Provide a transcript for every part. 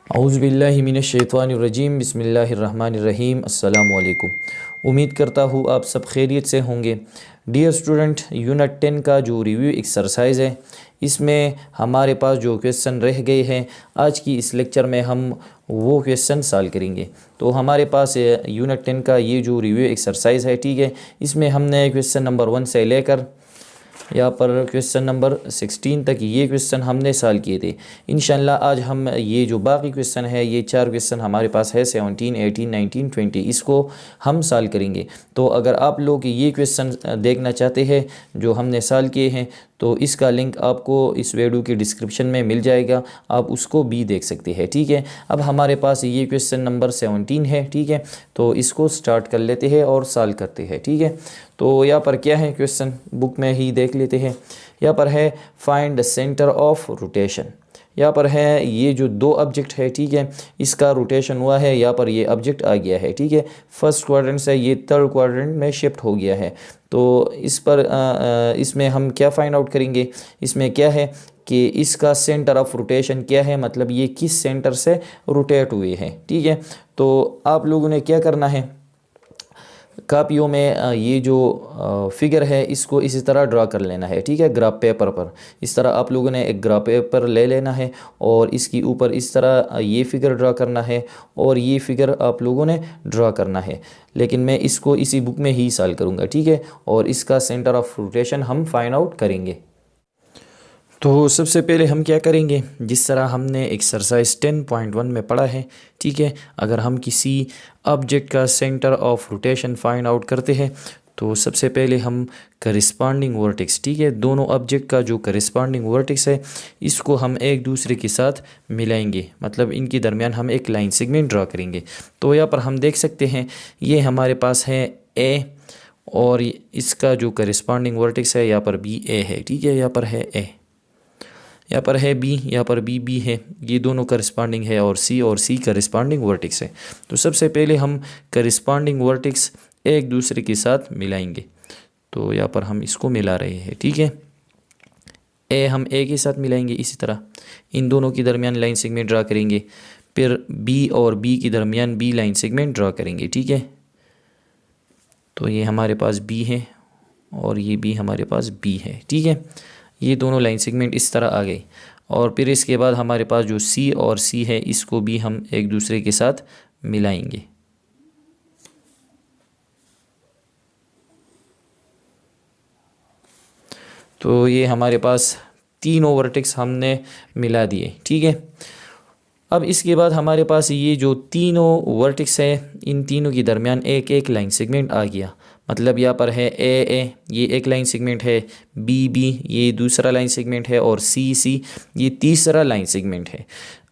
औज़ुबिल्लाहि मिनश्शैतानिर्रजीम बिस्मिल्लाहिर्रहमानिर्रहीम अस्सलामु अलैकुम। उम्मीद करता हूँ आप सब खैरियत से होंगे। डियर स्टूडेंट, यूनिट 10 का जो रिव्यू एक्सरसाइज है इसमें हमारे पास जो क्वेश्चन रह गए हैं आज की इस लेक्चर में हम वो क्वेश्चन सॉल्व करेंगे। तो हमारे पास यूनिट 10 का ये जो रिव्यू एक्सरसाइज है, ठीक है, इसमें हमने क्वेश्चन नंबर 1 से लेकर यहाँ पर क्वेश्चन नंबर 16 तक ये क्वेश्चन हमने सॉल्व किए थे। इंशाल्लाह आज हम ये जो बाकी क्वेश्चन है, ये 4 क्वेश्चन हमारे पास है 17, 18, 19, 20, इसको हम सॉल्व करेंगे। तो अगर आप लोग ये क्वेश्चन देखना चाहते हैं जो हमने सॉल्व किए हैं तो इसका लिंक आपको इस वीडियो के डिस्क्रिप्शन में मिल जाएगा, आप उसको भी देख सकते हैं, ठीक है। अब हमारे पास ये क्वेश्चन नंबर 17 है, ठीक है, तो इसको स्टार्ट कर लेते हैं और सॉल्व करते हैं, ठीक है। तो यहाँ पर क्या है क्वेश्चन, बुक में ही देख लेते हैं। यहाँ पर है find the centre of rotation. यहाँ पर है ये जो दो ऑब्जेक्ट है, ठीक है, इसका रोटेशन हुआ है, यहाँ पर ये ऑब्जेक्ट आ गया है, ठीक है, फर्स्ट क्वाड्रेंट से ये थर्ड क्वाड्रेंट में शिफ्ट हो गया है। तो इस पर इसमें हम क्या फाइंड आउट करेंगे, इसमें क्या है कि इसका सेंटर ऑफ रोटेशन क्या है, मतलब ये किस सेंटर से रोटेट हुए हैं, ठीक है। तो आप लोगों ने क्या करना है, कापियों में ये जो फिगर है इसको इसी तरह ड्रा कर लेना है, ठीक है, ग्राफ पेपर पर। इस तरह आप लोगों ने एक ग्राफ पेपर ले लेना है और इसके ऊपर इस तरह ये फिगर ड्रा करना है और ये फिगर आप लोगों ने ड्रा करना है। लेकिन मैं इसको इसी बुक में ही सॉल्व करूँगा, ठीक है, और इसका सेंटर ऑफ रोटेशन हम फाइंड आउट करेंगे। तो सबसे पहले हम क्या करेंगे, जिस तरह हमने एक्सरसाइज 10.1 में पढ़ा है, ठीक है, अगर हम किसी ऑब्जेक्ट का centre of rotation find out करते हैं तो सबसे पहले हम करिस्पॉन्डिंग वर्टेक्स, ठीक है, दोनों ऑब्जेक्ट का जो करिस्पॉन्डिंग वर्टेक्स है इसको हम एक दूसरे के साथ मिलाएंगे, मतलब इनके दरमियान हम एक लाइन सेगमेंट ड्रा करेंगे। तो यहाँ पर हम देख सकते हैं ये हमारे पास है ए और इसका जो करिस्पॉन्डिंग वर्टेक्स है यहाँ पर बी ए है, ठीक है, यहाँ पर है ए, यहाँ पर है बी, यहाँ पर बी बी है, ये दोनों करस्पॉन्डिंग है और सी करस्पॉन्डिंग वर्टेक्स है। तो सबसे पहले हम करस्पॉन्डिंग वर्टेक्स एक दूसरे के साथ मिलाएंगे। तो यहाँ पर हम इसको मिला रहे हैं, ठीक है, ए हम ए के साथ मिलाएंगे, इसी तरह इन दोनों के दरमियान लाइन सेगमेंट ड्रा करेंगे, फिर बी और बी के दरमियान बी लाइन सेगमेंट ड्रा करेंगे, ठीक है। तो ये हमारे पास बी है और ये भी हमारे पास बी है, ठीक है, ये दोनों लाइन सेगमेंट इस तरह आ गई। और फिर इसके बाद हमारे पास जो सी और सी है इसको भी हम एक दूसरे के साथ मिलाएंगे। तो ये हमारे पास तीनों वर्टेक्स हमने मिला दिए, ठीक है। अब इसके बाद हमारे पास ये जो तीनों वर्टेक्स है इन तीनों के दरमियान एक एक लाइन सेगमेंट आ गया, मतलब यहाँ पर है ए ए ये एक लाइन सेगमेंट है, बी बी ये दूसरा लाइन सेगमेंट है और सी सी ये तीसरा लाइन सेगमेंट है।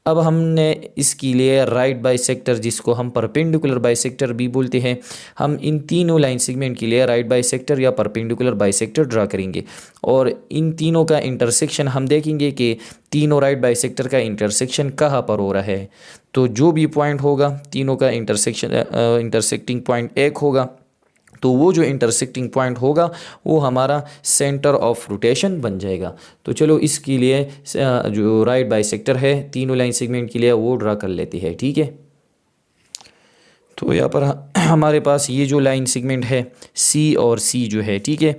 अब हमने इसके लिए राइट बाइसेक्टर, जिसको हम परपेंडिकुलर बाइसेक्टर भी बोलते हैं, हम इन तीनों लाइन सेगमेंट के लिए राइट बाइसेक्टर या परपेंडिकुलर बाइसेक्टर ड्रा करेंगे और इन तीनों का इंटरसेक्शन हम देखेंगे कि तीनों राइट बाइसेक्टर का इंटरसेक्शन कहाँ पर हो रहा है। तो जो भी पॉइंट होगा तीनों का इंटरसेक्टिंग पॉइंट एक होगा, तो वो जो इंटरसेक्टिंग पॉइंट होगा वो हमारा सेंटर ऑफ रोटेशन बन जाएगा। तो चलो इसके लिए जो राइट बाइसेक्टर है तीनों लाइन सेगमेंट के लिए वो ड्रा कर लेते हैं, ठीक है। तो यहाँ पर हमारे पास ये जो लाइन सेगमेंट है सी और सी जो है, ठीक है,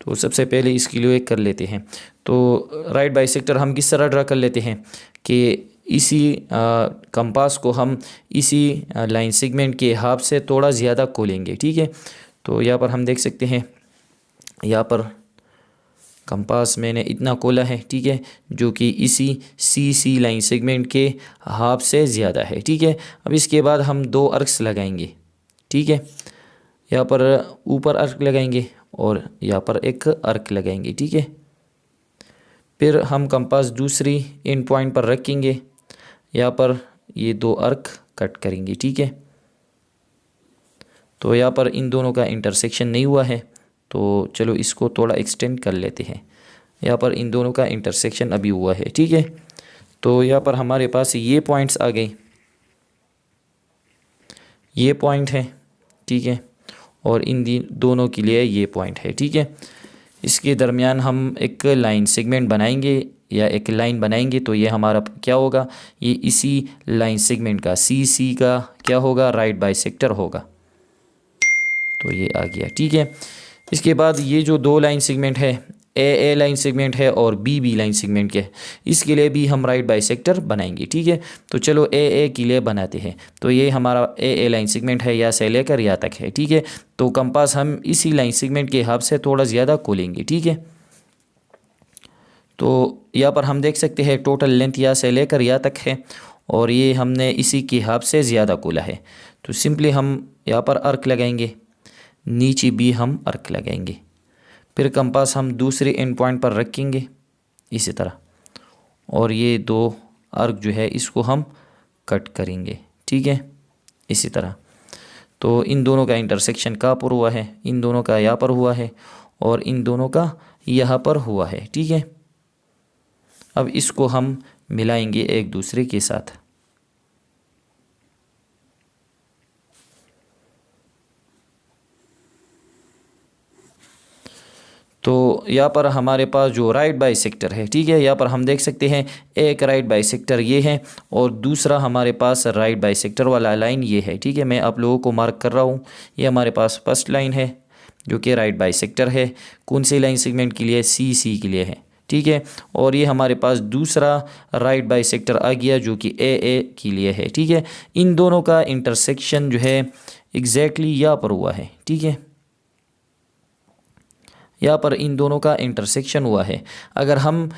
तो सबसे पहले इसके लिए कर लेते हैं। तो राइट बाइसेक्टर हम किस तरह ड्रा कर लेते हैं कि इसी कंपास को हम इसी लाइन सेगमेंट के हाफ से थोड़ा ज़्यादा खोलेंगे, ठीक है। तो यहाँ पर हम देख सकते हैं यहाँ पर कंपास मैंने इतना खोला है, ठीक है, जो कि इसी सी लाइन सेगमेंट के हाफ से ज़्यादा है, ठीक है। अब इसके बाद हम दो अर्क्स लगाएंगे, ठीक है, यहाँ पर ऊपर अर्क लगाएंगे और यहाँ पर एक अर्क लगाएंगे, ठीक है। फिर हम कंपास दूसरी एंड पॉइंट पर रखेंगे, यहाँ पर ये दो अर्क कट करेंगे, ठीक है। तो यहाँ पर इन दोनों का इंटरसेक्शन नहीं हुआ है, तो चलो इसको थोड़ा एक्सटेंड कर लेते हैं। यहाँ पर इन दोनों का इंटरसेक्शन अभी हुआ है, ठीक है। तो यहाँ पर हमारे पास ये पॉइंट्स आ गए, ये पॉइंट है, ठीक है, और इन दोनों के लिए ये पॉइंट है, ठीक है। इसके दरमियान हम एक लाइन सेगमेंट बनाएंगे, या एक लाइन बनाएंगे तो ये हमारा क्या होगा, ये इसी लाइन सेगमेंट का सी का क्या होगा, राइट बाइसेक्टर होगा। तो ये आ गया, ठीक है। इसके बाद ये जो दो लाइन सेगमेंट है, ए लाइन सेगमेंट है और बी लाइन सेगमेंट के, इसके लिए भी हम राइट बाइसेक्टर बनाएंगे, ठीक है। तो चलो ए के लिए बनाते हैं। तो ये हमारा ए लाइन सेगमेंट है, यहाँ से लेकर यहाँ तक है, ठीक है। तो कंपास हम इसी लाइन सेगमेंट के हिसाब से थोड़ा ज़्यादा खोलेंगे, ठीक है। तो यहाँ पर हम देख सकते हैं टोटल लेंथ यहाँ से लेकर यहाँ तक है और ये हमने इसी के हिसाब से ज़्यादा खोला है। तो सिंपली हम यहाँ पर अर्क लगाएंगे, नीचे भी हम अर्क लगाएंगे, फिर कंपास हम दूसरे एंड पॉइंट पर रखेंगे इसी तरह, और ये दो अर्क जो है इसको हम कट करेंगे, ठीक है, इसी तरह। तो इन दोनों का इंटरसेक्शन कहाँ पर हुआ है, इन दोनों का यहाँ पर हुआ है और इन दोनों का यहाँ पर हुआ है, ठीक है। अब इसको हम मिलाएंगे एक दूसरे के साथ। तो यहाँ पर हमारे पास जो राइट बाइसेक्टर है, ठीक है, यहाँ पर हम देख सकते हैं एक राइट बाइसेक्टर ये है और दूसरा हमारे पास राइट बाइसेक्टर वाला लाइन ये है, ठीक है। मैं आप लोगों को मार्क कर रहा हूँ, ये हमारे पास फर्स्ट लाइन है जो कि राइट बाइसेक्टर है, कौन सी लाइन सेगमेंट के लिए, सी के लिए है, ठीक है। और ये हमारे पास दूसरा राइट बाइसेक्टर आ गया जो कि ए के लिए है, ठीक है। इन दोनों का इंटरसेक्शन जो है एग्जैक्टली यहाँ पर हुआ है, ठीक है, यहाँ पर इन दोनों का इंटरसेक्शन हुआ है। अगर हम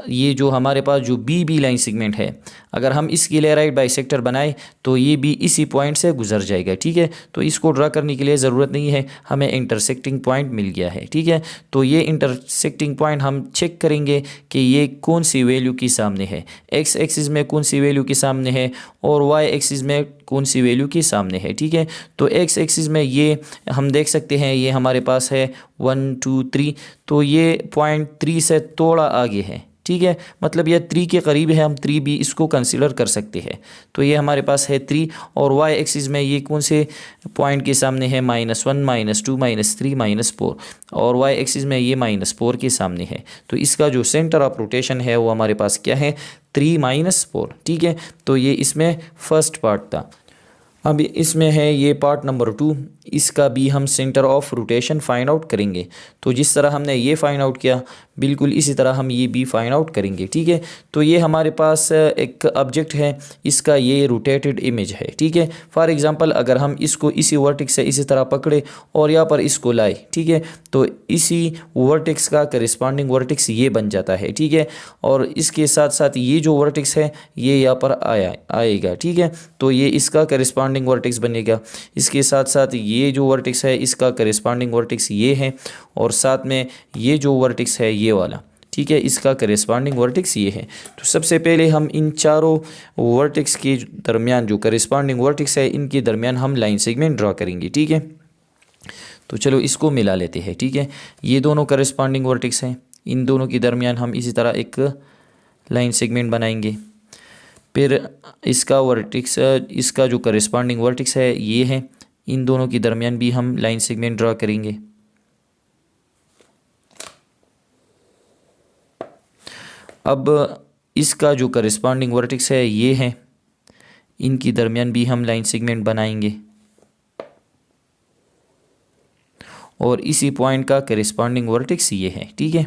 ये जो हमारे पास जो बी लाइन सेगमेंट है, अगर हम इसके लिए राइट बाइसेक्टर बनाए तो ये भी इसी पॉइंट से गुजर जाएगा, ठीक है। तो इसको ड्रा करने के लिए ज़रूरत नहीं है, हमें इंटरसेक्टिंग पॉइंट मिल गया है, ठीक है। तो ये इंटरसेक्टिंग पॉइंट हम चेक करेंगे कि ये कौन सी वैल्यू के सामने है, एक्स एक्सिस में कौन सी वैल्यू के सामने है और वाई एक्सिस में कौन सी वैल्यू के सामने है, ठीक है। तो एक्स एक्सिस में ये हम देख सकते हैं, ये हमारे पास है 1 2 3, तो ये पॉइंट 3 से थोड़ा आगे है, ठीक है, मतलब ये 3 के करीब है, हम 3 भी इसको कंसीडर कर सकते हैं। तो ये हमारे पास है 3 और वाई एक्सिस में ये कौन से पॉइंट के सामने है, -1 -2 -3 -4, और वाई एक्सिस में ये -4 के सामने है। तो इसका जो सेंटर ऑफ रोटेशन है वो हमारे पास क्या है, 3 -4, ठीक है। तो ये इसमें फर्स्ट पार्ट था। अब इसमें है ये पार्ट नंबर 2, इसका भी हम centre of rotation find out करेंगे। तो जिस तरह हमने ये फाइंड आउट किया बिल्कुल इसी तरह हम ये भी फाइंड आउट करेंगे, ठीक है। तो ये हमारे पास एक ऑब्जेक्ट है, इसका ये रोटेटेड इमेज है, ठीक है। फॉर एग्जांपल अगर हम इसको इसी वर्टेक्स से इसी तरह पकड़े और यहाँ पर इसको लाए, ठीक है, तो इसी वर्टेक्स का करिस्पॉन्डिंग वर्टेक्स ये बन जाता है, ठीक है। और इसके साथ साथ ये जो वर्टेक्स है ये यहाँ पर आएगा, ठीक है। तो ये इसका करिस्पॉन्डिंग वर्टेक्स बनेगा, इसके साथ साथ ये जो वर्टेक्स है इसका करिस्पॉन्डिंग वर्टेक्स ये है, और साथ में ये जो वर्टेक्स है ये वाला, ठीक है, इसका करिस्पॉन्डिंग वर्टेक्स ये है। तो सबसे पहले हम इन चारों वर्टेक्स के दरमियान जो करिस्पॉन्डिंग वर्टेक्स है इनके दरमियान हम लाइन सेगमेंट ड्रा करेंगे, ठीक है। तो चलो इसको मिला लेते हैं, ठीक है। ये दोनों करिस्पॉन्डिंग वर्टेक्स हैं, इन दोनों के दरमियान हम इसी तरह एक लाइन सेगमेंट बनाएंगे। फिर इसका वर्टेक्स, इसका जो करिस्पॉन्डिंग वर्टेक्स है ये है, इन दोनों के दरमियान भी हम लाइन सेगमेंट ड्रा करेंगे। अब इसका जो करिस्पॉन्डिंग वर्टेक्स है ये है, इनकी दरमियान भी हम लाइन सेगमेंट बनाएंगे और इसी पॉइंट का करिस्पॉन्डिंग वर्टेक्स ये है, ठीक है,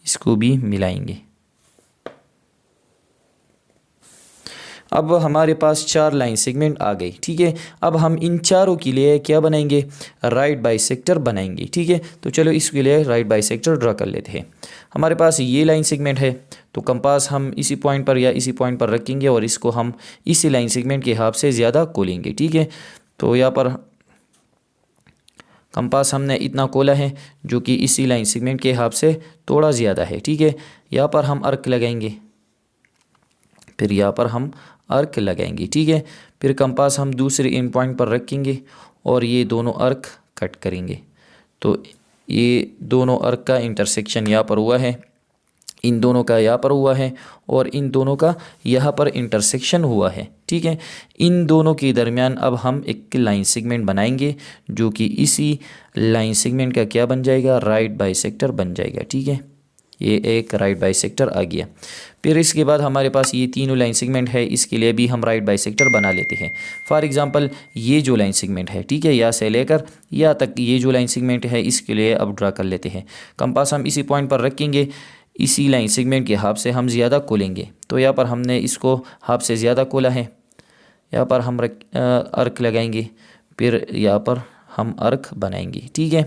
इसको भी मिलाएंगे। अब हमारे पास 4 लाइन सेगमेंट आ गई, ठीक है। अब हम इन चारों के लिए क्या बनाएंगे, राइट बाइसेक्टर बनाएंगे, ठीक है। तो चलो इसके लिए राइट बाइसेक्टर ड्रा कर लेते हैं। हमारे पास ये लाइन सेगमेंट है, तो कंपास हम इसी पॉइंट पर या इसी पॉइंट पर रखेंगे और इसको हम इसी लाइन सेगमेंट के हिसाब से ज़्यादा खोलेंगे, ठीक है। तो यहाँ पर कंपास हमने इतना खोला है जो कि इसी लाइन सेगमेंट के हिसाब से थोड़ा ज़्यादा है, ठीक है। यहाँ पर हम अर्क लगाएंगे, फिर यहाँ पर हम अर्क लगाएंगे, ठीक है। फिर कंपास हम दूसरे इन पॉइंट पर रखेंगे और ये दोनों अर्क कट करेंगे। तो ये दोनों अर्क का इंटरसेक्शन यहाँ पर हुआ है, इन दोनों का यहाँ पर हुआ है और इन दोनों का यहाँ पर इंटरसेक्शन हुआ है। ठीक है, इन दोनों के दरमियान अब हम एक लाइन सेगमेंट बनाएंगे जो कि इसी लाइन सेगमेंट का क्या बन जाएगा, राइट बाइसेक्टर बन जाएगा। ठीक है, ये एक राइट बाइसेक्टर आ गया। फिर इसके बाद हमारे पास ये तीनों लाइन सेगमेंट है, इसके लिए भी हम राइट बाइसेक्टर बना लेते हैं। फॉर एग्जांपल ये जो लाइन सेगमेंट है, ठीक है, यहाँ से लेकर यहाँ तक ये जो लाइन सेगमेंट है इसके लिए अब ड्रा कर लेते हैं। कंपास हम इसी पॉइंट पर रखेंगे, इसी लाइन सेगमेंट के हाफ से हम ज़्यादा खोलेंगे। तो यहाँ पर हमने इसको हाफ से ज़्यादा खोला है, यहाँ पर हम अर्क लगाएंगे, फिर यहाँ पर हम अर्क बनाएंगे। ठीक है,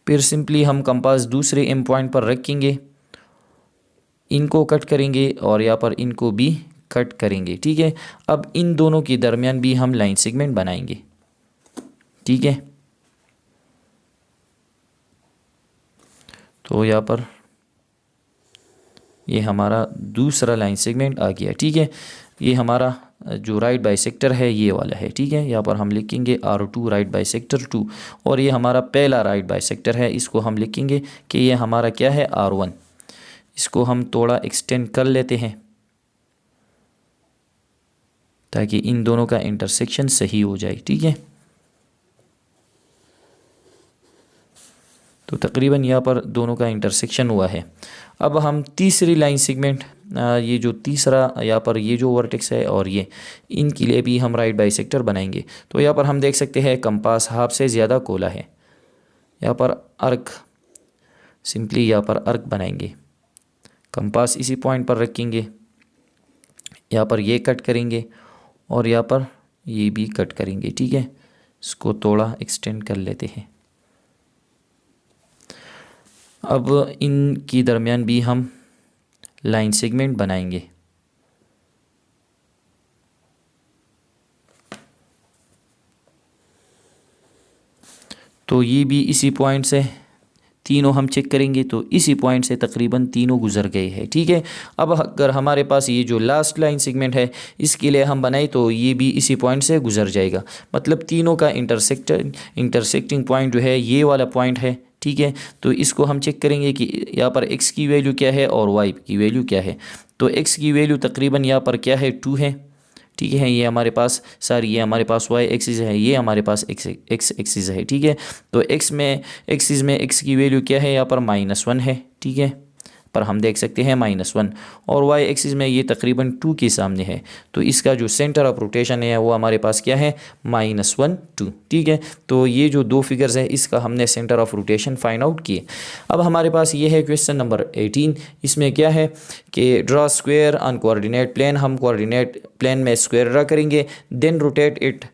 फिर सिंपली हम कंपास दूसरे एम पॉइंट पर रखेंगे, इनको कट करेंगे और यहाँ पर इनको भी कट करेंगे। ठीक है, अब इन दोनों के दरमियान भी हम लाइन सेगमेंट बनाएंगे। ठीक है, तो यहाँ पर ये हमारा दूसरा लाइन सेगमेंट आ गया। ठीक है, ये हमारा जो राइट बाइसेक्टर है ये वाला है। ठीक है, यहाँ पर हम लिखेंगे R2 राइट बाइसेक्टर 2 और ये हमारा पहला राइट बाइसेक्टर है, इसको हम लिखेंगे कि ये हमारा क्या है, R1। इसको हम थोड़ा एक्सटेंड कर लेते हैं ताकि इन दोनों का इंटरसेक्शन सही हो जाए। ठीक है, तो तकरीबन यहाँ पर दोनों का इंटरसेक्शन हुआ है। अब हम तीसरी लाइन सेगमेंट, ये जो तीसरा यहाँ पर ये जो वर्टेक्स है और ये, इनके लिए भी हम राइट बाइसेक्टर बनाएंगे। तो यहाँ पर हम देख सकते हैं कंपास हाफ से ज़्यादा खोला है, यहाँ पर अर्क, सिंपली यहाँ पर अर्क बनाएंगे, कंपास इसी पॉइंट पर रखेंगे, यहाँ पर ये कट करेंगे और यहाँ पर ये भी कट करेंगे। ठीक है, इसको थोड़ा एक्सटेंड कर लेते हैं। अब इनकी दरमियान भी हम लाइन सेगमेंट बनाएंगे। तो ये भी इसी पॉइंट से तीनों हम चेक करेंगे, तो इसी पॉइंट से तकरीबन तीनों गुजर गए हैं। ठीक है, अब अगर हमारे पास ये जो लास्ट लाइन सेगमेंट है इसके लिए हम बनाए तो ये भी इसी पॉइंट से गुजर जाएगा, मतलब तीनों का इंटरसेक्टिंग पॉइंट जो है ये वाला पॉइंट है। ठीक है, तो इसको हम चेक करेंगे कि यहाँ पर x की वैल्यू क्या है और y की वैल्यू क्या है। तो x की वैल्यू तकरीबन यहाँ पर क्या है, 2 है। ठीक है, ये हमारे पास ये हमारे पास y एक्सिस है, ये हमारे पास x एक्सिस है। ठीक है, तो x एक्सिस में x की वैल्यू क्या है, यहाँ पर -1 है। ठीक है, पर हम देख सकते हैं -1 और y एक्सिस में ये तकरीबन 2 के सामने है, तो इसका जो सेंटर ऑफ रोटेशन है वो हमारे पास क्या है, -1 2। ठीक है, तो ये जो दो फिगर्स है इसका हमने centre of rotation find out किए। अब हमारे पास ये है क्वेश्चन नंबर 18। इसमें क्या है कि draw square on coordinate plane, हम कोऑर्डिनेट प्लेन में स्क्वायर ड्रा करेंगे, then rotate it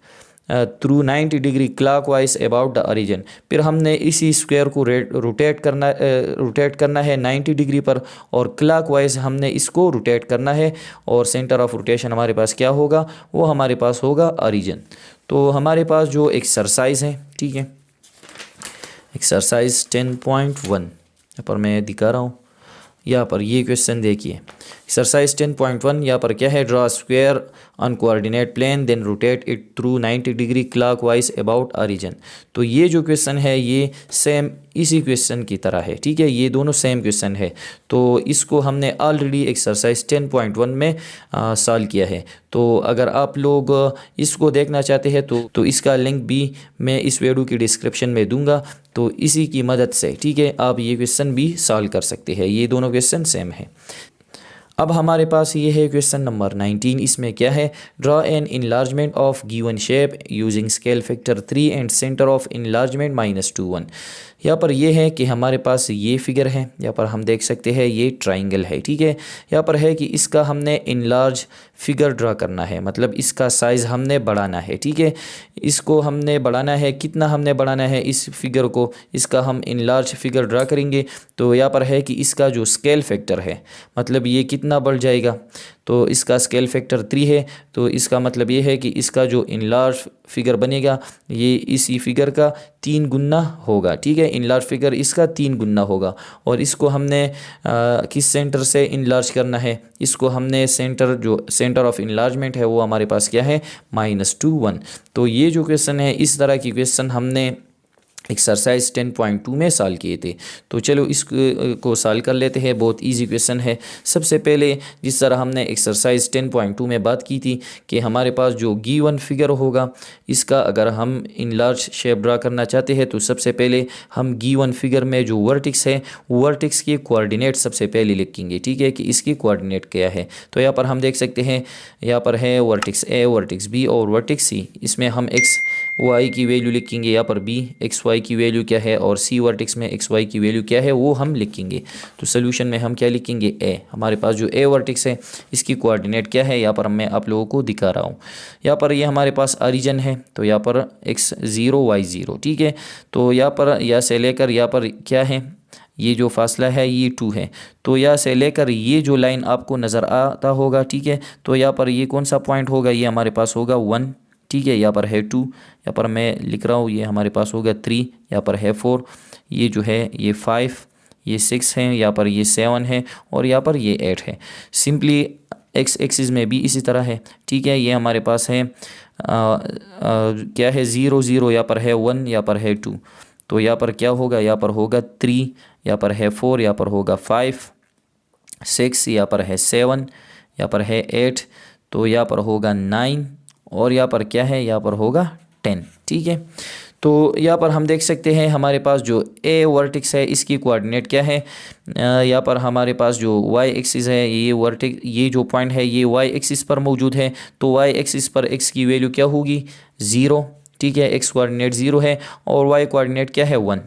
through 90 degree clockwise about the origin. फिर हमने इसी स्क्वायर को रोटेट करना है 90 डिग्री पर और क्लॉकवाइज हमने इसको रोटेट करना है और सेंटर ऑफ रोटेशन हमारे पास क्या होगा, वो हमारे पास होगा ओरिजिन। तो हमारे पास जो एक्सरसाइज है, ठीक है, एक्सरसाइज 10.1 यहाँ पर मैं दिखा रहा हूँ, यहाँ पर ये क्वेश्चन देखिए, एक्सरसाइज 10.1 यहाँ पर क्या है, draw square on coordinate plane then rotate it through 90 degree clockwise about origin. तो ये जो क्वेश्चन है ये सेम इसी क्वेश्चन की तरह है। ठीक है, ये दोनों सेम क्वेश्चन है, तो इसको हमने ऑलरेडी एक्सरसाइज 10.1 में सॉल्व किया है। तो अगर आप लोग इसको देखना चाहते हैं तो इसका लिंक भी मैं इस वीडियो की डिस्क्रिप्शन में दूंगा, तो इसी की मदद से, ठीक है, आप ये क्वेश्चन भी सॉल्व कर सकते हैं। ये दोनों क्वेश्चन सेम है। अब हमारे पास ये है क्वेश्चन नंबर 19। इसमें क्या है, draw an enlargement of given shape using scale factor 3 and centre of enlargement -2 1। यहाँ पर ये है कि हमारे पास ये फिगर है, यहाँ पर हम देख सकते हैं ये ट्राइंगल है। ठीक है, यहाँ पर है कि इसका हमने इनलार्ज फिगर ड्रा करना है, मतलब इसका साइज़ हमने बढ़ाना है। ठीक है, इसको हमने बढ़ाना है, कितना हमने बढ़ाना है इस फिगर को, इसका हम इनलार्ज फिगर ड्रा करेंगे। तो यहाँ पर है कि इसका जो स्केल फैक्टर है, मतलब ये कितना बढ़ जाएगा, तो इसका स्केल फैक्टर 3 है, तो इसका मतलब ये है कि इसका जो इनलार्ज फिगर बनेगा ये इसी फिगर का 3 गुना होगा। ठीक है, इनलार्ज फिगर इसका 3 गुना होगा और इसको हमने किस सेंटर से इनलार्ज करना है, इसको हमने सेंटर ऑफ इनलार्जमेंट है वो हमारे पास क्या है, -2 1। तो ये जो क्वेश्चन है, इस तरह की क्वेश्चन हमने एक्सरसाइज 10.2 में सॉल्व किए थे। तो चलो इसको सॉल्व कर लेते हैं। बहुत इजी क्वेश्चन है। सबसे पहले जिस तरह हमने एक्सरसाइज 10.2 में बात की थी कि हमारे पास जो गिवन फिगर होगा इसका अगर हम इन लार्ज शेप ड्रा करना चाहते हैं तो सबसे पहले हम गिवन फिगर में जो वर्टिक्स है वर्टिक्स के कोऑर्डिनेट सबसे पहले लिखेंगे, ठीक है, कि इसकी कोऑर्डिनेट क्या है। तो यहाँ पर हम देख सकते हैं, यहाँ पर है वर्टिक्स ए, वर्टिक्स बी और वर्टिक्स सी। इसमें हम एक्स वाई की वैल्यू लिखेंगे, यहाँ पर बी एक्स वाई की वैल्यू क्या है और सी वर्टेक्स में एक्स वाई की वैल्यू क्या है वो हम लिखेंगे। तो सोल्यूशन में हम क्या लिखेंगे, ए। हमारे पास जो ए वर्टेक्स है इसकी कोऑर्डिनेट क्या है, यहाँ पर मैं आप लोगों को दिखा रहा हूँ। यहाँ पर ये हमारे पास ओरिजिन है, तो यहाँ पर एक्स ज़ीरो वाई ज़ीरो, ठीक है। तो यहाँ पर यहाँ से लेकर यहाँ पर क्या है, ये जो फासला है ये 2 है। तो यहाँ से लेकर ये जो लाइन आपको नज़र आता होगा, ठीक है, तो यहाँ पर ये कौन सा पॉइंट होगा, ये हमारे पास होगा 1, ठीक है। यहाँ पर है 2, यहाँ पर मैं लिख रहा हूँ, ये हमारे पास होगा 3, यहाँ पर है 4, ये जो है ये 5, ये 6 है, यहाँ पर ये 7 है और यहाँ पर ये 8 है। सिंपली एक्स एक्सिस में भी इसी तरह है, ठीक है। ये हमारे पास है क्या है 0 0, यहाँ पर है 1, यहाँ पर है 2। तो यहाँ पर क्या होगा, यहाँ पर होगा 3, यहाँ पर है 4, यहाँ पर होगा 5 6, यहाँ पर है 7, यहाँ पर है 8, तो यहाँ पर होगा 9 और यहाँ पर क्या है, यहाँ पर होगा 10, ठीक है। तो यहाँ पर हम देख सकते हैं हमारे पास जो ए वर्टेक्स है इसकी कोऑर्डिनेट क्या है। यहाँ पर हमारे पास जो वाई एक्सिस है, ये वर्टेक्स, ये जो पॉइंट है ये वाई एक्सिस पर मौजूद है। तो वाई एक्सिस पर एक्स की वैल्यू क्या होगी, 0, ठीक है। एक्स कोऑर्डिनेट 0 है और वाई कोऑर्डिनेट क्या है 1।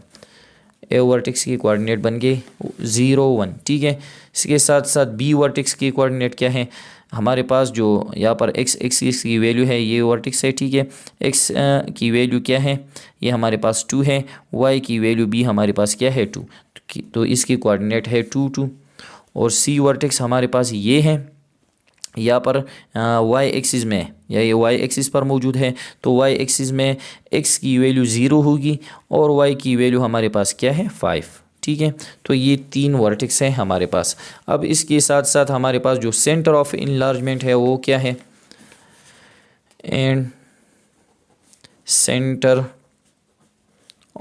ए वर्टेक्स की कोऑर्डिनेट बन गई 0 1, ठीक है। इसके साथ साथ बी वर्टेक्स की कोऑर्डिनेट क्या है, हमारे पास जो यहाँ पर एक्स एक्सिस की वैल्यू है ये वर्टेक्स है, ठीक है। एक्स की वैल्यू क्या है, ये हमारे पास 2 है। वाई की वैल्यू भी हमारे पास क्या है 2, तो इसकी कोऑर्डिनेट है 2 2। और सी वर्टेक्स हमारे पास ये है, यहाँ पर वाई एक्सिस में या ये वाई एक्सिस पर मौजूद है। तो वाई एक्सिस में एक्स की वैल्यू 0 होगी और वाई की वैल्यू हमारे पास क्या है 5, ठीक है। तो ये 3 वर्टेक्स हैं हमारे पास। अब इसके साथ साथ हमारे पास जो सेंटर ऑफ इनलार्जमेंट है वो क्या है, एंड सेंटर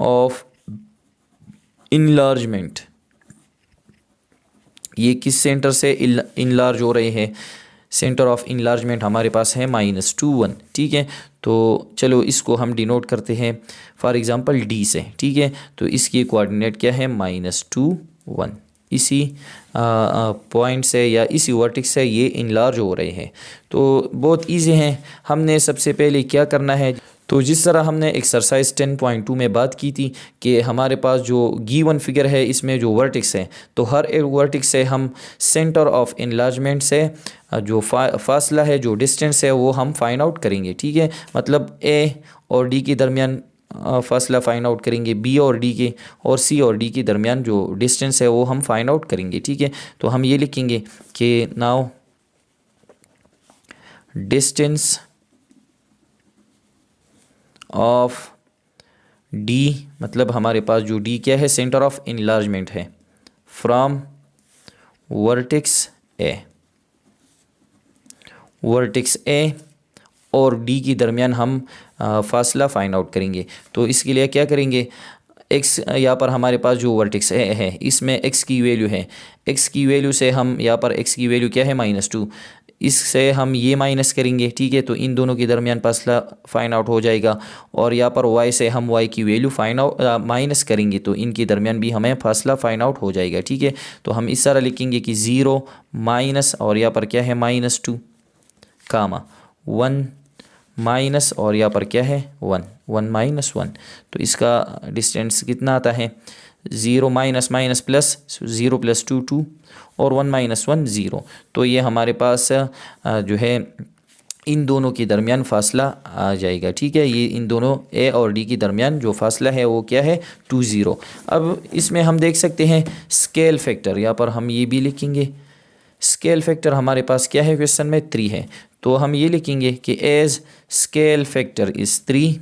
ऑफ इनलार्जमेंट, ये किस सेंटर से इनलार्ज हो रहे हैं, सेंटर ऑफ इनलार्जमेंट हमारे पास है -2 1, ठीक है। तो चलो इसको हम डिनोट करते हैं फॉर एग्जांपल डी से, ठीक है। तो इसकी कोऑर्डिनेट क्या है -2 1। इसी पॉइंट से या इसी वर्टेक्स से ये इनलार्ज हो रहे हैं। तो बहुत इजी हैं। हमने सबसे पहले क्या करना है, तो जिस तरह हमने एक्सरसाइज 10.2 में बात की थी कि हमारे पास जो गिवन फिगर है इसमें जो वर्टेक्स है, तो हर एक वर्टेक्स से हम सेंटर ऑफ इनलार्जमेंट से जो फासला है, जो डिस्टेंस है वो हम फाइंड आउट करेंगे, ठीक है। मतलब ए और डी के दरमियान फासला फाइंड आउट करेंगे, बी और डी के, और सी और डी के दरमियान जो डिस्टेंस है वो हम फाइंड आउट करेंगे, ठीक है। तो हम ये लिखेंगे कि नाउ डिस्टेंस ऑफ डी, मतलब हमारे पास जो डी क्या है, सेंटर ऑफ इनलार्जमेंट है, फ्रॉम वर्टेक्स ए और डी के दरमियान हम फासला फाइंड आउट करेंगे। तो इसके लिए क्या करेंगे, एक्स, यहाँ पर हमारे पास जो वर्टेक्स ए है इसमें एक्स की वैल्यू है, एक्स की वैल्यू से हम यहाँ पर एक्स की वैल्यू क्या है -2, इससे हम ये माइनस करेंगे, ठीक है। तो इन दोनों के दरमियान फासला फाइंड आउट हो जाएगा। और यहाँ पर y से हम y की वैल्यू फाइंड आउट माइनस करेंगे, तो इनके दरमियान भी हमें फासला फाइंड आउट हो जाएगा, ठीक है। तो हम इस तरह लिखेंगे कि 0 माइनस और यहाँ पर क्या है -2 कामा 1 माइनस और यहाँ पर क्या है 1 1 -1। तो इसका डिस्टेंस कितना आता है, 0 माइनस माइनस प्लस, 0 + 2 2 और 1 - 1 0। तो ये हमारे पास जो है इन दोनों के दरमियान फासला आ जाएगा, ठीक है। ये इन दोनों ए और डी के दरमियान जो फासला है वो क्या है 2 0। अब इसमें हम देख सकते हैं स्केल फैक्टर, यहाँ पर हम ये भी लिखेंगे। स्केल फैक्टर हमारे पास क्या है, क्वेश्चन में 3 है। तो हम ये लिखेंगे कि as scale factor is 3,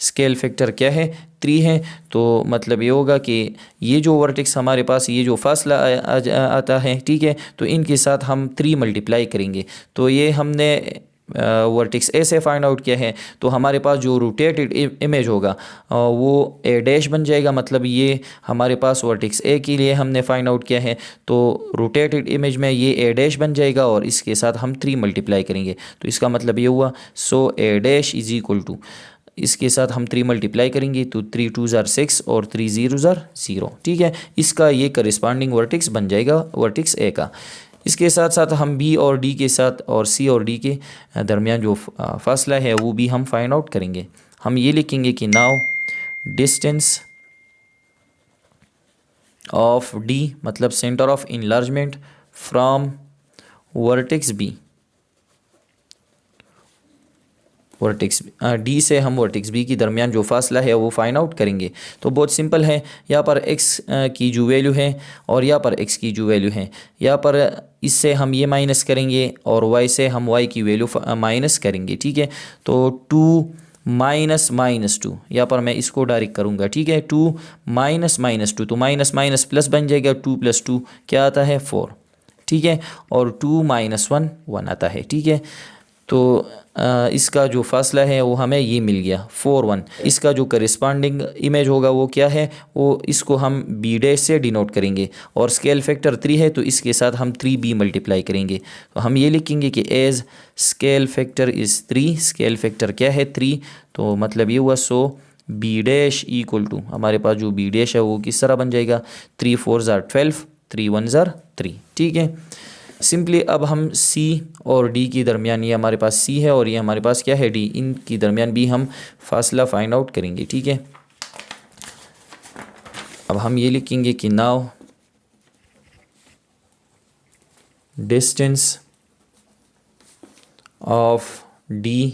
scale factor क्या है 3 है। तो मतलब ये होगा कि ये जो वर्टेक्स हमारे पास ये जो फासला आता है, ठीक है, तो इनके साथ हम 3 मल्टीप्लाई करेंगे। तो ये हमने वर्टेक्स ए से फाइंड आउट किया है, तो हमारे पास जो रोटेटेड इमेज होगा वो ए डैश बन जाएगा। मतलब ये हमारे पास वर्टेक्स ए के लिए हमने फाइंड आउट किया है, तो रोटेटेड इमेज में ये ए डैश बन जाएगा और इसके साथ हम 3 मल्टीप्लाई करेंगे, तो इसका मतलब ये हुआ सो ए डैश इज इक्वल टू, इसके साथ हम 3 मल्टीप्लाई करेंगे तो 3 2 ज़ार 6 और 3 0 ज़ार 0। ठीक है, इसका ये करस्पॉन्डिंग वर्टेक्स बन जाएगा वर्टेक्स ए का। इसके साथ साथ हम बी और डी के साथ और सी और डी के दरमियान जो फासला है वो भी हम फाइंड आउट करेंगे। हम ये लिखेंगे कि नाउ डिस्टेंस ऑफ डी मतलब centre of enlargement from vertex B, vertex D से हम वर्टेक्स बी की दरमियान जो फासला है वो फाइंड आउट करेंगे। तो बहुत सिंपल है, यहाँ पर x की जो वैल्यू है और यहाँ पर x की जो वैल्यू है, यहाँ पर इससे हम ये माइनस करेंगे और y से हम y की वैल्यू माइनस करेंगे। ठीक है, तो 2 माइनस माइनस 2, यहाँ पर मैं इसको डायरेक्ट करूँगा। ठीक है, 2 माइनस माइनस 2, तो माइनस माइनस प्लस बन जाएगा, 2 + 2 क्या आता है 4। ठीक है, और 2 - 1 1 आता है। ठीक है, तो इसका जो फासला है वो हमें ये मिल गया 4 1। इसका जो करस्पॉन्डिंग इमेज होगा वो क्या है, वो इसको हम बी डैश से डिनोट करेंगे और स्केल फैक्टर 3 है तो इसके साथ हम 3b मल्टीप्लाई करेंगे। तो हम ये लिखेंगे कि as scale factor is 3, scale factor क्या है 3, तो मतलब ये हुआ so B dash equal to, हमारे पास जो बी डैश है वो किस तरह बन जाएगा 3 4 ज़ार 12, 3 1 ज़ार 3। ठीक है, सिंपली अब हम C और D की दरमियान, ये हमारे पास C है और ये हमारे पास क्या है D, इनकी दरमियान भी हम फासला फाइंड आउट करेंगे। ठीक है, अब हम ये लिखेंगे कि now distance of D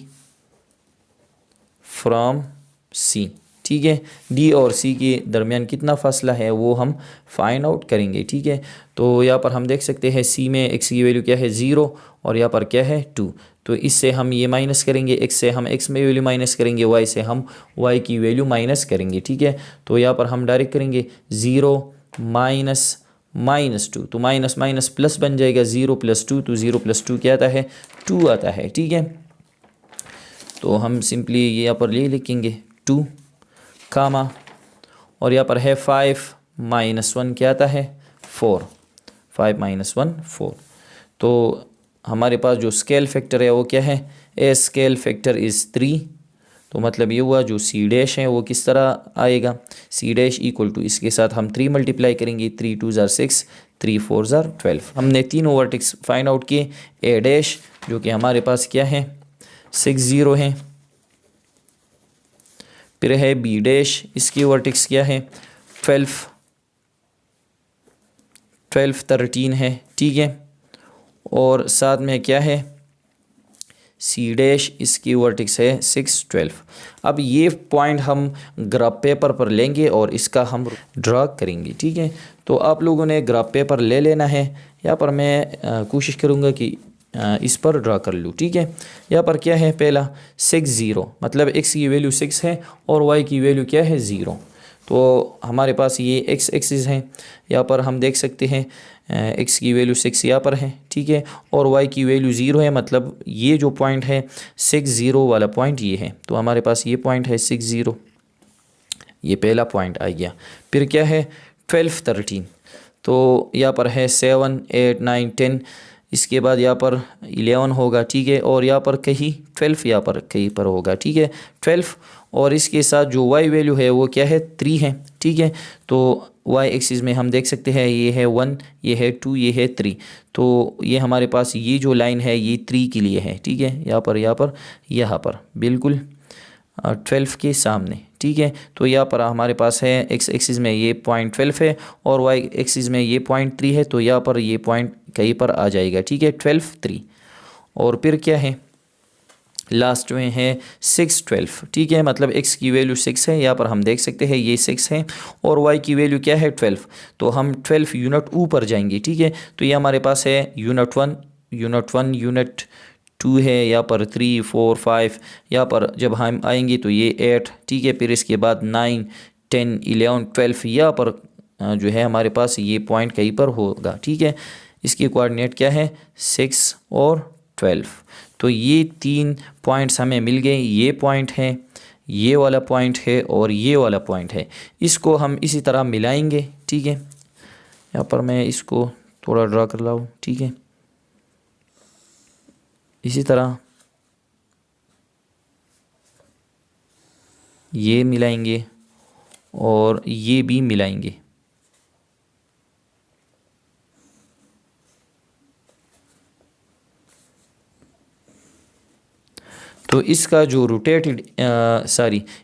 from C। ठीक है, डी और सी के दरमियान कितना फासला है वो हम फाइंड आउट करेंगे। ठीक है, तो यहाँ पर हम देख सकते हैं सी में एक्स की वैल्यू क्या है 0 और यहाँ पर क्या है 2, तो इससे हम ये माइनस करेंगे, एक्स से हम एक्स में वैल्यू माइनस करेंगे, वाई से हम वाई की वैल्यू माइनस करेंगे। ठीक है, तो यहाँ पर हम डायरेक्ट करेंगे 0 माइनस माइनस 2, तो माइनस माइनस प्लस बन जाएगा, 0 + 2, तो 0 + 2 क्या आता है 2 आता है। ठीक है, तो हम सिंपली यहाँ पर ये लिखेंगे 2 कामा और यहाँ पर है 5 - 1 क्या आता है 4, 5 - 1 4। तो हमारे पास जो स्केल फैक्टर है वो क्या है, ए स्केल फैक्टर इज़ 3, तो मतलब ये हुआ जो सी डैश है वो किस तरह आएगा, सी डैश इक्वल टू, इसके साथ हम 3 मल्टीप्लाई करेंगे, 3 2 ज़ार 6, 3 4 ज़ार 12। हमने तीनों वर्टेक्स फाइंड आउट किए, ए डैश जो कि हमारे पास क्या है 6 0 है, फिर है बी डैश, इसकी वर्टेक्स क्या है 12 13 है। ठीक है, और साथ में क्या है सी डैश, इसकी वर्टेक्स है 6 12। अब ये पॉइंट हम ग्राफ पेपर पर लेंगे और इसका हम ड्रा करेंगे। ठीक है, तो आप लोगों ने ग्राफ पेपर ले लेना है, यहाँ पर मैं कोशिश करूँगा कि इस पर ड्रा कर लूँ। ठीक है, यहाँ पर क्या है पहला 6 0, मतलब x की वैल्यू 6 है और y की वैल्यू क्या है 0, तो हमारे पास ये x एक्सिस है, यहाँ पर हम देख सकते हैं x की वैल्यू 6 यहाँ पर है। ठीक है, और y की वैल्यू 0 है, मतलब ये जो पॉइंट है 6 0 वाला पॉइंट ये है, तो हमारे पास ये पॉइंट है 6 0, ये पहला पॉइंट आ गया। फिर क्या है 12 13, तो यहाँ पर है 7 8 9 10, इसके बाद यहाँ पर 11 होगा। ठीक है, और यहाँ पर कहीं 12 यहाँ पर कहीं पर होगा। ठीक है, 12 और इसके साथ जो y वैल्यू है वो क्या है 3 है। ठीक है, तो y एक्सिस में हम देख सकते हैं ये है 1, ये है 2, ये है 3, तो ये हमारे पास ये जो लाइन है ये 3 के लिए है। ठीक है, यहाँ पर बिल्कुल 12 के सामने। ठीक है, तो यहाँ पर हमारे पास है x एक्सिस में ये पॉइंट 12 है और y एक्सिस में ये पॉइंट 3 है, तो यहाँ पर ये पॉइंट कहीं पर आ जाएगा। ठीक है, 12 3, और फिर क्या है लास्ट में है 6 12। ठीक है, मतलब x की वैल्यू 6 है, यहाँ पर हम देख सकते हैं ये 6 है और y की वैल्यू क्या है 12, तो हम 12 यूनिट ऊपर जाएंगे। ठीक है, तो ये हमारे पास है यूनिट 1 यूनिट 2 है, यहाँ पर 3 4 5, यहाँ पर जब हम आएंगे तो ये 8। ठीक है, फिर इसके बाद 9 10 11 12, यहाँ पर जो है हमारे पास ये पॉइंट कहीं पर होगा। ठीक है, इसकी कोऑर्डिनेट क्या है 6 और 12। तो ये 3 पॉइंट्स हमें मिल गए। ये पॉइंट है, ये वाला पॉइंट है और ये वाला पॉइंट है। इसको हम इसी तरह मिलाएंगे, ठीक है। यहाँ पर मैं इसको थोड़ा ड्रा कर लाऊँ, ठीक है। इसी तरह ये मिलाएंगे और ये भी मिलाएंगे। तो इसका जो रोटेटेड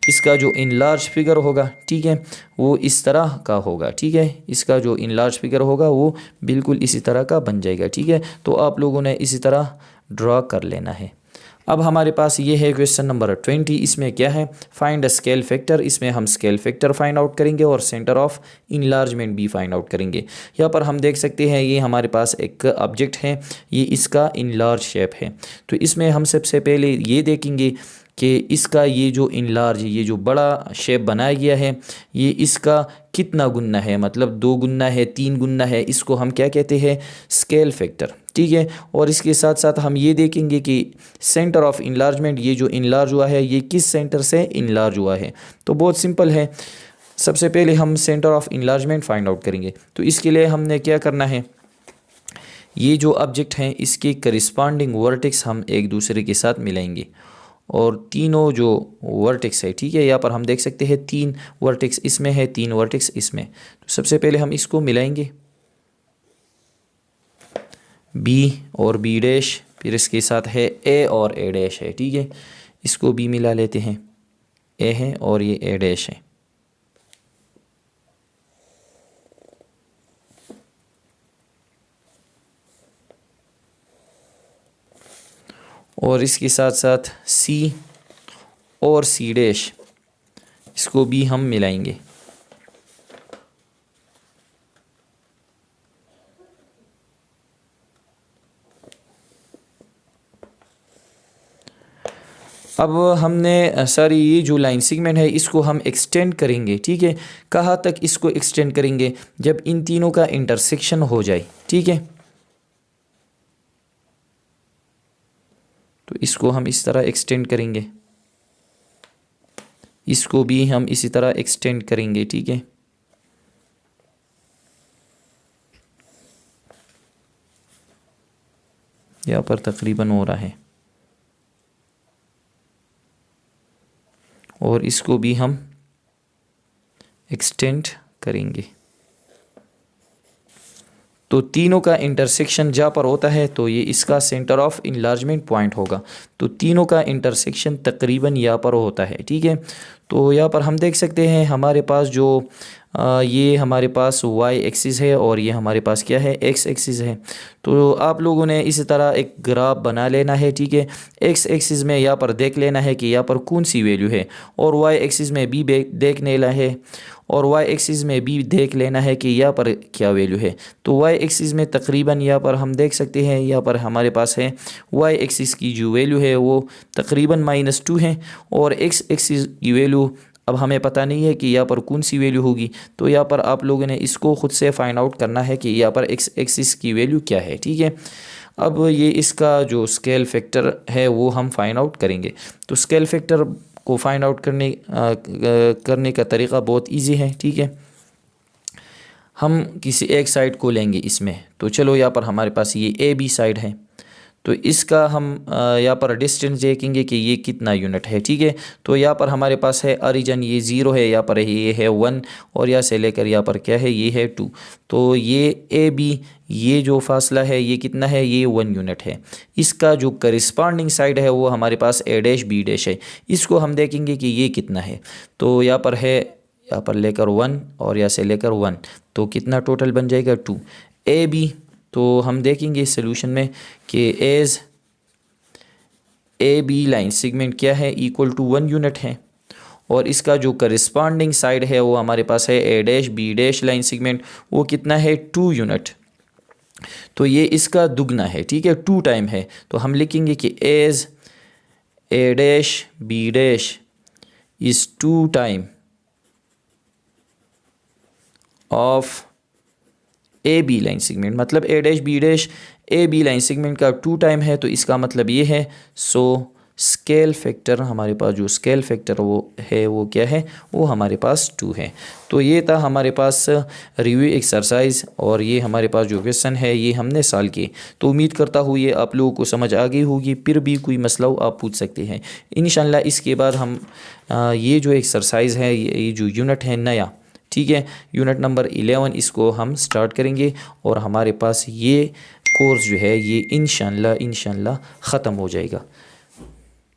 इसका जो इनलार्ज फिगर होगा, ठीक है, वो इस तरह का होगा, ठीक है। इसका जो इनलार्ज फिगर होगा वो बिल्कुल इसी तरह का बन जाएगा, ठीक है। तो आप लोगों ने इसी तरह ड्रा कर लेना है। अब हमारे पास ये है क्वेश्चन नंबर 20। इसमें क्या है, फाइंड अ स्केल फैक्टर। इसमें हम स्केल फैक्टर फाइंड आउट करेंगे और सेंटर ऑफ इनलार्जमेंट भी फाइंड आउट करेंगे। यहाँ पर हम देख सकते हैं ये हमारे पास एक ऑब्जेक्ट है, ये इसका इनलार्ज शेप है। तो इसमें हम सबसे पहले ये देखेंगे कि इसका ये जो इनलार्ज, ये जो बड़ा शेप बनाया गया है, ये इसका कितना गुना है, मतलब 2 गुना है, 3 गुना है, इसको हम क्या कहते हैं, स्केल फैक्टर, ठीक है। और इसके साथ साथ हम ये देखेंगे कि सेंटर ऑफ इनलार्जमेंट, ये जो इनलार्ज हुआ है ये किस सेंटर से इनलार्ज हुआ है। तो बहुत सिंपल है, सबसे पहले हम centre of enlargement find out करेंगे। तो इसके लिए हमने क्या करना है, ये जो ऑब्जेक्ट हैं इसके करिस्पॉन्डिंग वर्टेक्स हम एक दूसरे के साथ मिलाएंगे और तीनों जो वर्टेक्स है, ठीक है, यहाँ पर हम देख सकते हैं 3 वर्टेक्स इसमें है, 3 वर्टेक्स इसमें। तो सबसे पहले हम इसको मिलाएंगे, बी और बी डैश, फिर इसके साथ है ए और ए डैश है, ठीक है। इसको भी मिला लेते हैं, ए है और ये ए डैश है। और इसके साथ साथ सी और सी डैश, इसको भी हम मिलाएंगे। अब हमने सारी ये जो लाइन सेगमेंट है इसको हम एक्सटेंड करेंगे, ठीक है। कहाँ तक इसको एक्सटेंड करेंगे, जब इन तीनों का इंटरसेक्शन हो जाए, ठीक है। तो इसको हम इस तरह एक्सटेंड करेंगे, इसको भी हम इसी तरह एक्सटेंड करेंगे, ठीक है। यहाँ पर तकरीबन हो रहा है और इसको भी हम एक्सटेंड करेंगे। तो तीनों का इंटरसेक्शन जहाँ पर होता है तो ये इसका सेंटर ऑफ इनलार्जमेंट पॉइंट होगा। तो तीनों का इंटरसेक्शन तकरीबन यहाँ पर होता है, ठीक है। तो यहाँ पर हम देख सकते हैं हमारे पास जो ये हमारे पास y एक्सिस है और ये हमारे पास क्या है, x एक्सिस है। तो आप लोगों ने इसी तरह एक ग्राफ बना लेना है, ठीक है। x एक्सिस में यहाँ पर देख लेना है कि यहाँ पर कौन सी वैल्यू है और y एक्सिस में भी देख लेना है और y एक्सिस में भी देख लेना है कि यहाँ पर क्या वैल्यू है। तो y एक्सिस में तकरीबन यहाँ पर हम देख सकते हैं, यहाँ पर हमारे पास है y एक्सिस की जो वैल्यू है वो तकरीबन -2 है और x एक्सिस की वैल्यू अब हमें पता नहीं है कि यहाँ पर कौन सी वैल्यू होगी। तो यहाँ पर आप लोगों ने इसको ख़ुद से फाइंड आउट करना है कि यहाँ पर x एक्सिस की वैल्यू क्या है, ठीक है। अब ये इसका जो स्केल फैक्टर है वो हम फाइंड आउट करेंगे। तो स्केल फैक्टर को फाइंड आउट करने का तरीक़ा बहुत इजी है, ठीक है। हम किसी एक साइड को लेंगे इसमें। तो चलो यहाँ पर हमारे पास ये ए बी साइड है, तो इसका हम यहाँ पर डिस्टेंस देखेंगे कि ये कितना यूनिट है, ठीक है। तो यहाँ पर हमारे पास है ओरिजिन ये 0 है, यहाँ पर ये है 1 और यहाँ से लेकर यहाँ पर क्या है, ये है 2। तो ये ए बी ये जो फासला है ये कितना है, ये 1 यूनिट है। इसका जो करिस्पॉन्डिंग साइड है वो हमारे पास ए डैश बी डैश है, इसको हम देखेंगे कि ये कितना है। तो यहाँ पर है, यहाँ पर लेकर 1 और यहाँ से लेकर 1, तो कितना टोटल बन जाएगा 2। ए बी तो हम देखेंगे इस सोल्यूशन में कि as A B line segment क्या है, इक्वल टू 1 यूनिट है और इसका जो करिस्पॉन्डिंग साइड है वो हमारे पास है A dash B dash line segment, वो कितना है 2 यूनिट। तो ये इसका दुगना है, ठीक है, 2 टाइम है। तो हम लिखेंगे कि as A dash B dash is 2 time of A B line segment, मतलब A dash B dash A B line segment का 2 टाइम है, तो इसका मतलब ये है सो स्केल फैक्टर, हमारे पास जो स्केल फैक्टर वो है वो क्या है, वो हमारे पास 2 है। तो ये था हमारे पास रिव्यू एक्सरसाइज, और ये हमारे पास जो क्वेश्चन है ये हमने सॉल्व किए। तो उम्मीद करता हूँ ये आप लोगों को समझ आ गई होगी। फिर भी कोई मसला हो आप पूछ सकते हैं इंशाल्लाह। इसके बाद हम ये जो एक्सरसाइज है, ये जो यूनिट है नया, ठीक है, यूनिट नंबर 11, इसको हम स्टार्ट करेंगे और हमारे पास ये कोर्स जो है ये इंशाल्लाह ख़त्म हो जाएगा।